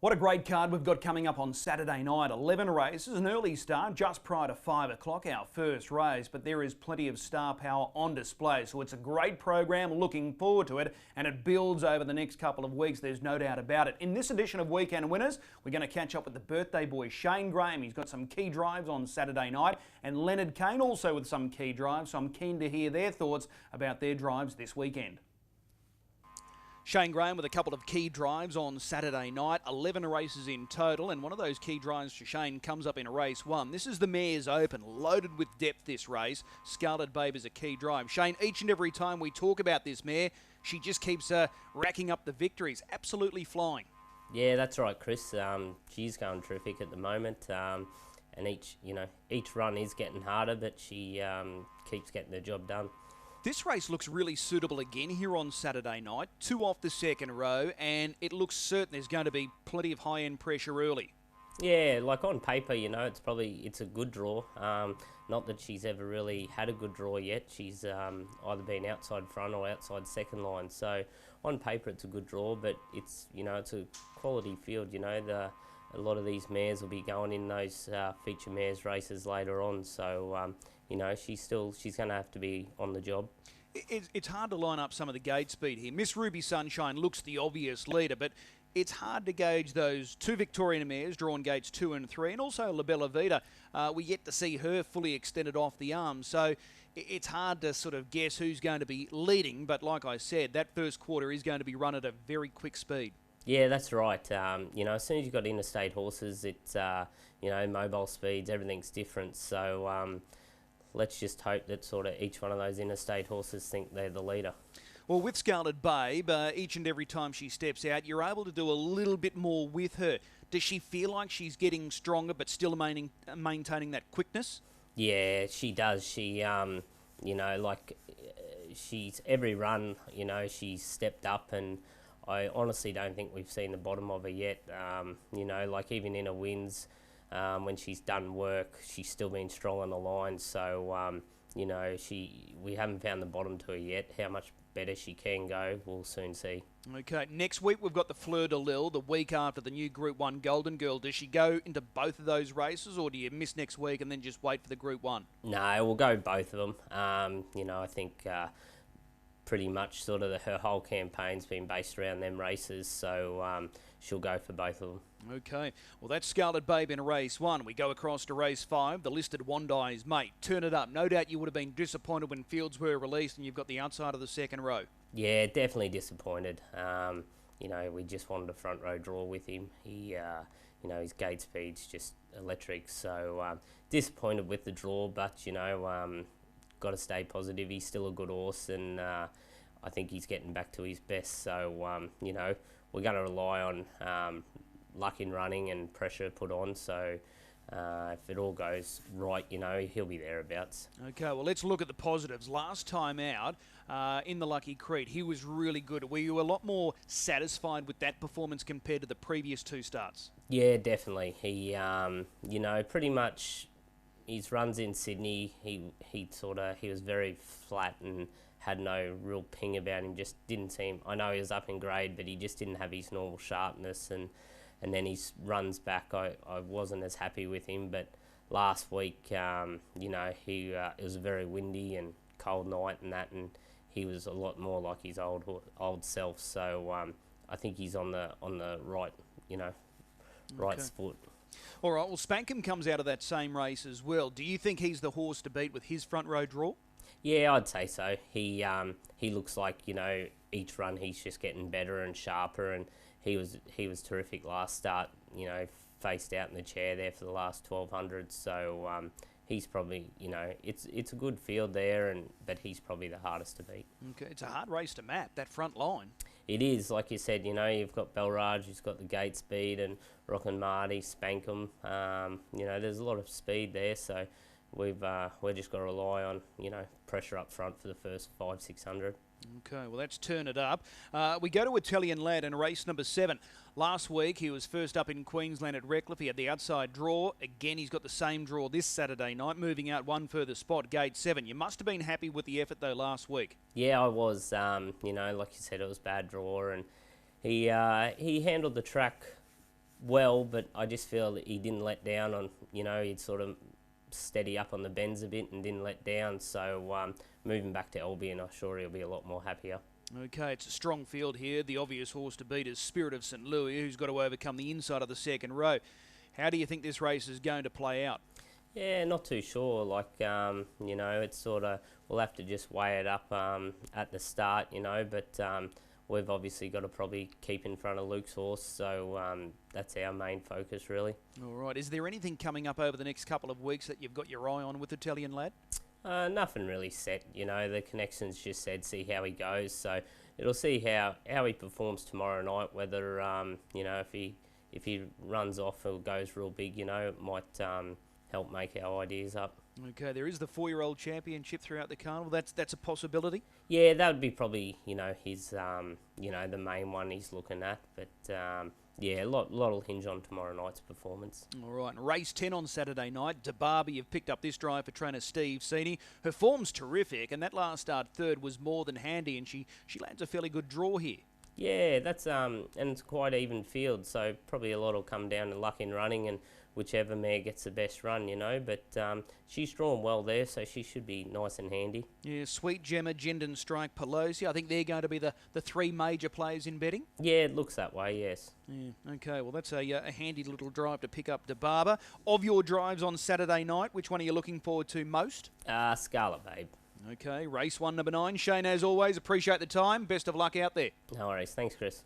What a great card we've got coming up on Saturday night. 11 races, an early start just prior to 5 o'clock, our first race, but there is plenty of star power on display. So it's a great program, looking forward to it, and it builds over the next couple of weeks, there's no doubt about it. In this edition of Weekend Winners, we're going to catch up with the birthday boy Shane Graham. He's got some key drives on Saturday night, and Leonard Cain also with some key drives, so I'm keen to hear their thoughts about their drives this weekend. Shane Graham with a couple of key drives on Saturday night, 11 races in total, and one of those key drives for Shane comes up in race 1. This is the Mares Open, loaded with depth this race. Scarlet Babe is a key drive. Shane, each and every time we talk about this mare, she just keeps racking up the victories, absolutely flying. Yeah, that's right, Chris. She's going terrific at the moment, and each run is getting harder, but she keeps getting the job done. This race looks really suitable again here on Saturday night. 2 off the second row, and it looks certain there's going to be plenty of high-end pressure early. Yeah, like on paper, it's a good draw. Not that she's ever really had a good draw yet. She's either been outside front or outside second line. So on paper, it's a good draw, but it's a quality field. A lot of these mares will be going in those feature mares races later on. So she's going to have to be on the job. It's hard to line up some of the gate speed here. Miss Ruby Sunshine looks the obvious leader, but it's hard to gauge those 2 Victorian mares drawn gates 2 and 3, and also La Bella Vita. We yet to see her fully extended off the arm, so it's hard to sort of guess who's going to be leading, but like I said, that first quarter is going to be run at a very quick speed. Yeah, that's right. As soon as you've got interstate horses, it's, mobile speeds, everything's different. So let's just hope that sort of each one of those interstate horses think they're the leader. Well, with Scarlet Babe, each and every time she steps out, you're able to do a little bit more with her. Does she feel like she's getting stronger but still maintaining that quickness? Yeah, she does. She, she's every run, she's stepped up, and I honestly don't think we've seen the bottom of her yet. Even in her wins, when she's done work, she's still been strong on the line. So, we haven't found the bottom to her yet. How much better she can go, we'll soon see. Okay, next week we've got the Fleur de Lille, the week after the new Group 1 Golden Girl. Does she go into both of those races, or do you miss next week and then just wait for the Group 1? No, we'll go both of them. I think pretty much sort of her whole campaign's been based around them races, so she'll go for both of them. Okay, well that's Scarlet Babe in race 1. We go across to race 5, the listed Wondais Mate. Turn it up. No doubt you would have been disappointed when fields were released and you've got the outside of the second row. Yeah, definitely disappointed. We just wanted a front row draw with him. He, his gate speed's just electric, so disappointed with the draw, but, got to stay positive. He's still a good horse, and I think he's getting back to his best. So, we're going to rely on luck in running and pressure put on. So, if it all goes right, he'll be thereabouts. Okay, well, let's look at the positives. Last time out in the Lucky Creed, he was really good. Were you a lot more satisfied with that performance compared to the previous 2 starts? Yeah, definitely. He, pretty much his runs in Sydney, he was very flat and had no real ping about him. Just didn't seem. I know he was up in grade, but he just didn't have his normal sharpness. And then his runs back, I wasn't as happy with him. But last week, it was a very windy and cold night and that, and he was a lot more like his old self. So I think he's on the right, right foot. All right, well, Spankham comes out of that same race as well. Do you think he's the horse to beat with his front row draw? Yeah, I'd say so. He looks like, each run he's just getting better and sharper, and he was terrific last start, faced out in the chair there for the last 1200. So he's probably, it's a good field there, but he's probably the hardest to beat. Okay, it's a hard race to map, that front line. It is, like you said, you've got Belraj, who's got the gate speed, and Rockin' Marty, Spankham. There's a lot of speed there, so we've just got to rely on, pressure up front for the first 500-600. Okay, well, let's turn it up. We go to Italian Lad in race number 7. Last week, he was first up in Queensland at Redcliffe. He had the outside draw. Again, he's got the same draw this Saturday night, moving out one further spot, gate 7. You must have been happy with the effort, though, last week. Yeah, I was. Like you said, it was bad draw, and he handled the track well, but I just feel that he didn't let down on, he'd sort of steady up on the bends a bit and didn't let down. So moving back to Albion, I'm sure he'll be a lot more happier. Okay, it's a strong field here. The obvious horse to beat is Spirit of St. Louis, who's got to overcome the inside of the second row. How do you think this race is going to play out? Yeah, not too sure. Like, it's sort of, we'll have to just weigh it up at the start, but we've obviously got to probably keep in front of Luke's horse, so that's our main focus, really. All right. Is there anything coming up over the next couple of weeks that you've got your eye on with Italian Lad? Nothing really set, the connections just said see how he goes, so it'll see how he performs tomorrow night, whether, if he runs off or goes real big, it might help make our ideas up. Okay, there is the 4-year-old championship throughout the carnival. That's a possibility? Yeah, that would be probably, his, the main one he's looking at. But, yeah, a lot will hinge on tomorrow night's performance. All right, and race 10 on Saturday night. Barsby have picked up this drive for trainer Steve Seeney. Her form's terrific, and that last start third was more than handy, and she lands a fairly good draw here. Yeah, that's and it's quite even field, so probably a lot will come down to luck in running and whichever mare gets the best run, but she's drawn well there, so she should be nice and handy. Yeah, Sweet Gemma, Gendon Strike, Pelosi, I think they're going to be the three major players in betting? Yeah, it looks that way, yes. Yeah, okay, well that's a handy little drive to pick up DeBarber. Of your drives on Saturday night, which one are you looking forward to most? Scarlet, babe. Okay, race 1, number 9. Shane, as always, appreciate the time. Best of luck out there. No worries. Thanks, Chris.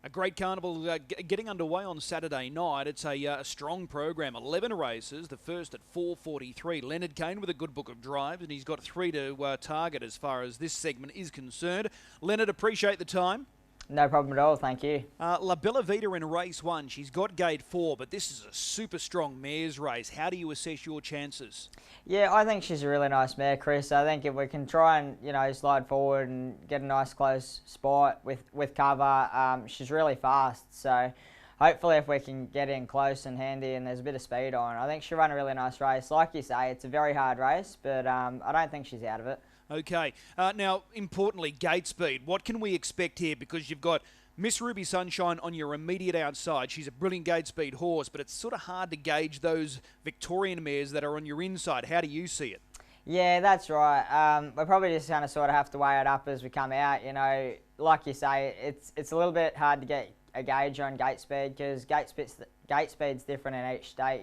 A great carnival getting underway on Saturday night. It's a strong program, 11 races, the first at 4:43. Leonard Cain with a good book of drives, and he's got 3 to target as far as this segment is concerned. Leonard, appreciate the time. No problem at all, thank you. La Bella Vita in race 1. She's got gate 4, but this is a super strong mares race. How do you assess your chances? Yeah, I think she's a really nice mare, Chris. I think if we can try and, slide forward and get a nice close spot with cover, she's really fast. So hopefully if we can get in close and handy and there's a bit of speed on, I think she'll run a really nice race. Like you say, it's a very hard race, but I don't think she's out of it. Okay. Now, importantly, gate speed. What can we expect here? Because you've got Miss Ruby Sunshine on your immediate outside. She's a brilliant gate speed horse, but it's sort of hard to gauge those Victorian mares that are on your inside. How do you see it? Yeah, that's right. We're probably just going to sort of have to weigh it up as we come out. Like you say, it's a little bit hard to get a gauge on gate speed because gate speed's different in each state,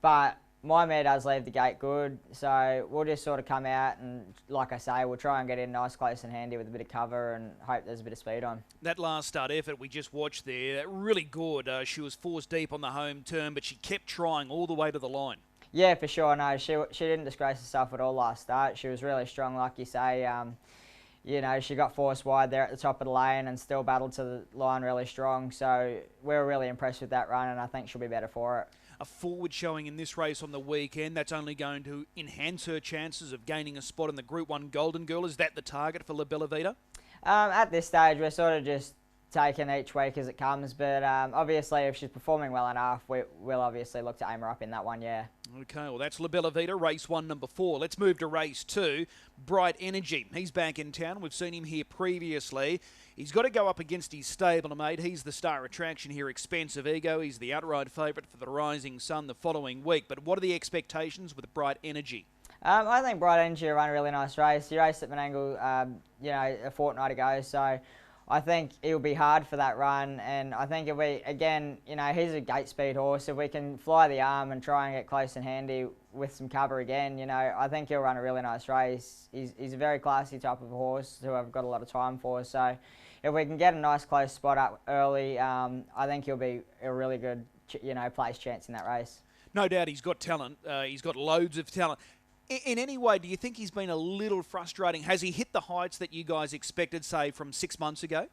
but my mare does leave the gate good, so we'll just sort of come out and, like I say, we'll try and get in nice, close and handy with a bit of cover and hope there's a bit of speed on. That last start effort we just watched there, really good. She was forced deep on the home turn, but she kept trying all the way to the line. Yeah, for sure. No, she didn't disgrace herself at all last start. She was really strong, like you say. She got forced wide there at the top of the lane and still battled to the line really strong. So we're really impressed with that run, and I think she'll be better for it. A forward showing in this race on the weekend, that's only going to enhance her chances of gaining a spot in the Group 1 Golden Girl. Is that the target for La Bella Vita? At this stage, we're sort of just taking each week as it comes, but obviously if she's performing well enough, we'll obviously look to aim her up in that one, yeah. Okay, well that's La Bella Vita, race 1, number 4. Let's move to race 2, Bright Energy. He's back in town. We've seen him here previously. He's got to go up against his stablemate. He's the star attraction here, Expensive Ego. He's the outright favourite for the Rising Sun the following week. But what are the expectations with Bright Energy? I think Bright Energy will run a really nice race. He raced at Menangle, a fortnight ago, so I think it'll be hard for that run, and I think if we, again, he's a gate speed horse. If we can fly the arm and try and get close and handy with some cover again, I think he'll run a really nice race. He's a very classy type of horse who I've got a lot of time for, so if we can get a nice close spot up early, I think he'll be a really good, place chance in that race. No doubt he's got talent. He's got loads of talent. In any way, do you think he's been a little frustrating? Has he hit the heights that you guys expected, say, from 6 months ago?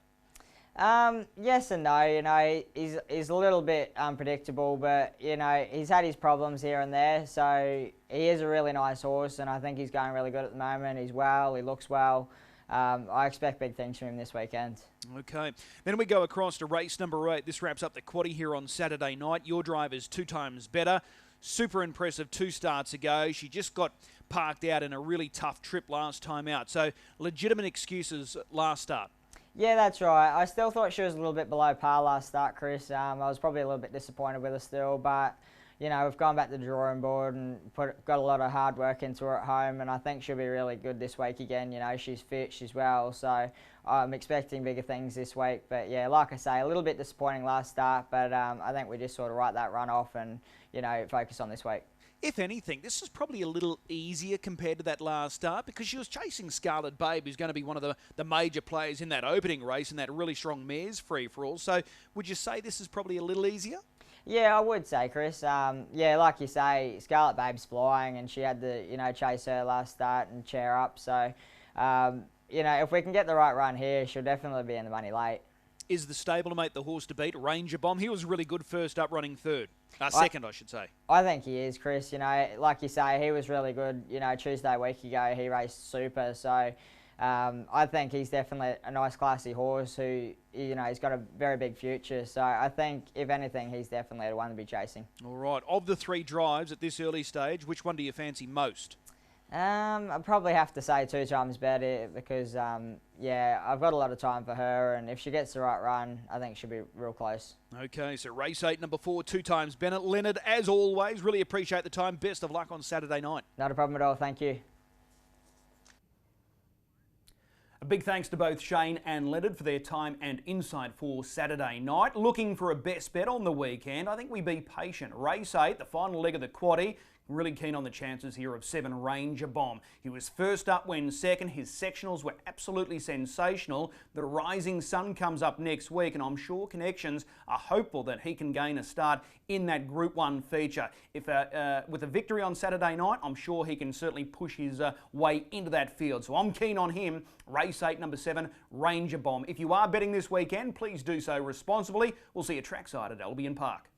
Yes and no. He's a little bit unpredictable, but, he's had his problems here and there. So he is a really nice horse, and I think he's going really good at the moment. He's well, he looks well. I expect big things from him this weekend. Okay. Then we go across to race number 8. This wraps up the quaddie here on Saturday night. Your drive is 2 times better. Super impressive 2 starts ago. She just got parked out in a really tough trip last time out. So legitimate excuses last start. Yeah, that's right. I still thought she was a little bit below par last start, Chris. I was probably a little bit disappointed with her still, but you know, we've gone back to the drawing board and got a lot of hard work into her at home, and I think she'll be really good this week again. You know, she's fit, she's well, so I'm expecting bigger things this week. But yeah, like I say, a little bit disappointing last start, but I think we just sort of write that run off and, you know, focus on this week. If anything, this is probably a little easier compared to that last start because she was chasing Scarlet Babe, who's going to be one of the major players in that opening race and that really strong mares free-for-all. So would you say this is probably a little easier? Yeah, I would say, Chris. Yeah, like you say, Scarlet Babe's flying and she had to, you know, chase her last start and chair up. So, you know, if we can get the right run here, she'll definitely be in the money late. Is the stablemate the horse to beat, Ranger Bomb? He was really good first up, running third. Second, I should say. I think he is, Chris. You know, like you say, he was really good. You know, Tuesday a week ago, he raced super. So I think he's definitely a nice, classy horse who, you know, he's got a very big future. So I think, if anything, he's definitely the one to be chasing. All right. Of the 3 drives at this early stage, which one do you fancy most? I'd probably have to say 2 times Bettor because, yeah, I've got a lot of time for her, and if she gets the right run, I think she'll be real close. Okay, so race 8, number 4, 2 times Bennett. Leonard, as always, really appreciate the time. Best of luck on Saturday night. Not a problem at all, thank you. A big thanks to both Shane and Leonard for their time and insight for Saturday night. Looking for a best bet on the weekend? I think we be patient. Race 8, the final leg of the quaddie. Really keen on the chances here of 7 Ranger Bomb. He was first up when second. His sectionals were absolutely sensational. The Rising Sun comes up next week, and I'm sure connections are hopeful that he can gain a start in that Group 1 feature. If with a victory on Saturday night, I'm sure he can certainly push his way into that field. So I'm keen on him. Race 8, number 7, Ranger Bomb. If you are betting this weekend, please do so responsibly. We'll see you trackside at Albion Park.